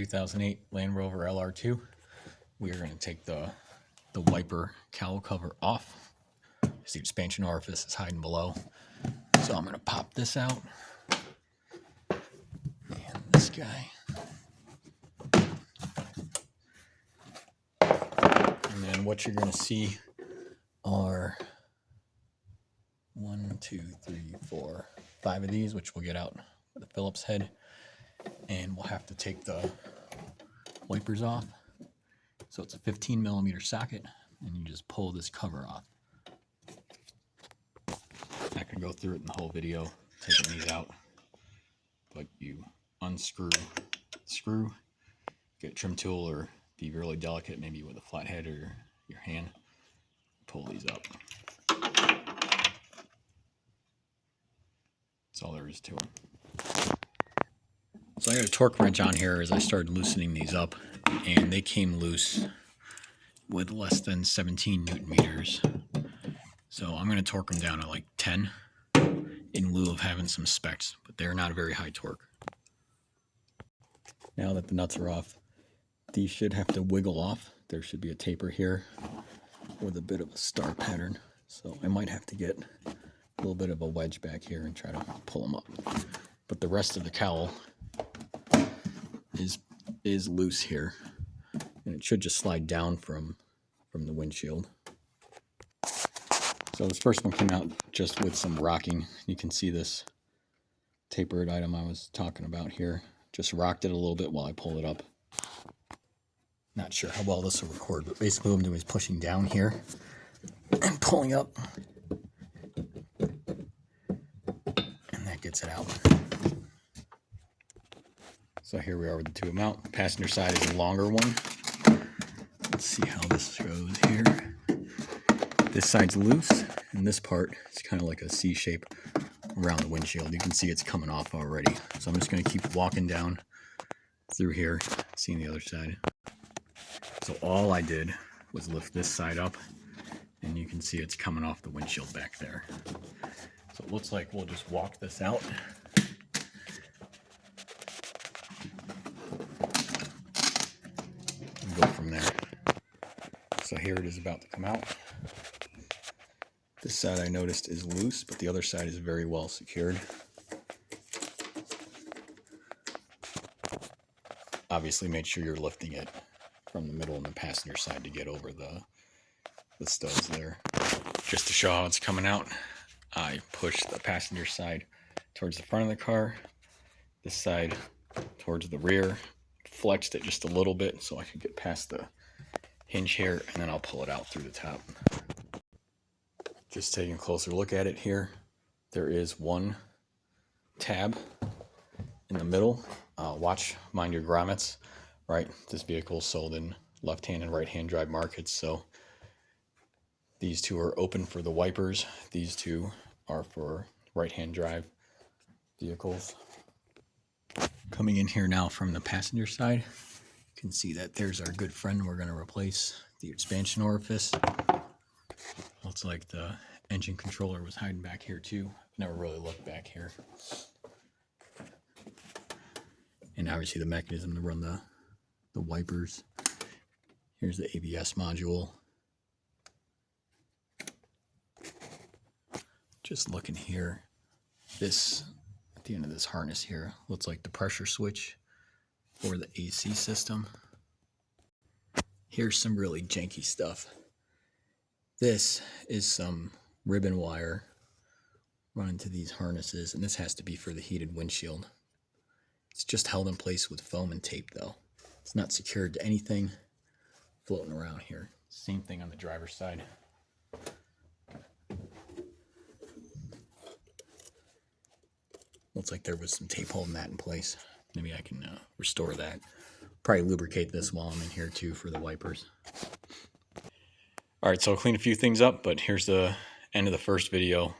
2008 Land Rover LR2. We are going to take the wiper cowl cover off. The expansion orifice is hiding below. So I'm going to pop this out. And this guy. And then what you're going to see are 1, 2, 3, 4, 5 of these, which we'll get out with a Phillips head. And we'll have to take the wipers off. So it's a 15mm socket, and you just pull this cover off. I can go through it in the whole video, taking these out. But you unscrew the screw, get a trim tool, or be really delicate, maybe with a flathead or your hand, pull these up. That's all there is to them. So I got a torque wrench on here as I started loosening these up, and they came loose with less than 17 Newton meters. So I'm going to torque them down to like 10 in lieu of having some specs, but they're not a very high torque. Now that the nuts are off, these should have to wiggle off. There should be a taper here with a bit of a star pattern. So I might have to get a little bit of a wedge back here and try to pull them up. But the rest of the cowl is loose here, and it should just slide down from the windshield. So this first one came out just with some rocking. You can see this tapered item I was talking about here. Just rocked it a little bit while I pull it up. Not sure how well this will record, but basically what I'm doing is pushing down here and pulling up, and that gets it out. So here we are with the two of them out. The passenger side is a longer one. Let's see how this goes here. This side's loose, and this part is kind of like a C shape around the windshield. You can see it's coming off already. So I'm just going to keep walking down through here, seeing the other side. So all I did was lift this side up, and you can see it's coming off the windshield back there. So it looks like we'll just walk this out. Go from there. So here it is about to come out. This side I noticed is loose, but the other side is very well secured. Obviously make sure you're lifting it from the middle and the passenger side to get over the studs there. Just to show how it's coming out, I pushed the passenger side towards the front of the car, this side towards the rear, flexed it just a little bit so I could get past the hinge here, and then I'll pull it out through the top. Just taking a closer look at it here, there is one tab in the middle. Mind your grommets, right? This vehicle is sold in left-hand and right-hand drive markets, so these two are open for the wipers. These two are for right-hand drive vehicles. Coming in here now from the passenger side, you can see that there's our good friend. We're going to replace the expansion orifice. Looks like the engine controller was hiding back here too. Never really looked back here. And obviously the mechanism to run the wipers. Here's the ABS module. Just looking here, this at the end of this harness here looks like the pressure switch for the AC system. Here's some really janky stuff. This is some ribbon wire running to these harnesses, and this has to be for the heated windshield. It's just held in place with foam and tape though. It's not secured to anything floating around here. Same thing on the driver's side. Looks like there was some tape holding that in place. Maybe I can restore that. Probably lubricate this while I'm in here too for the wipers. All right, so I'll clean a few things up, but here's the end of the first video.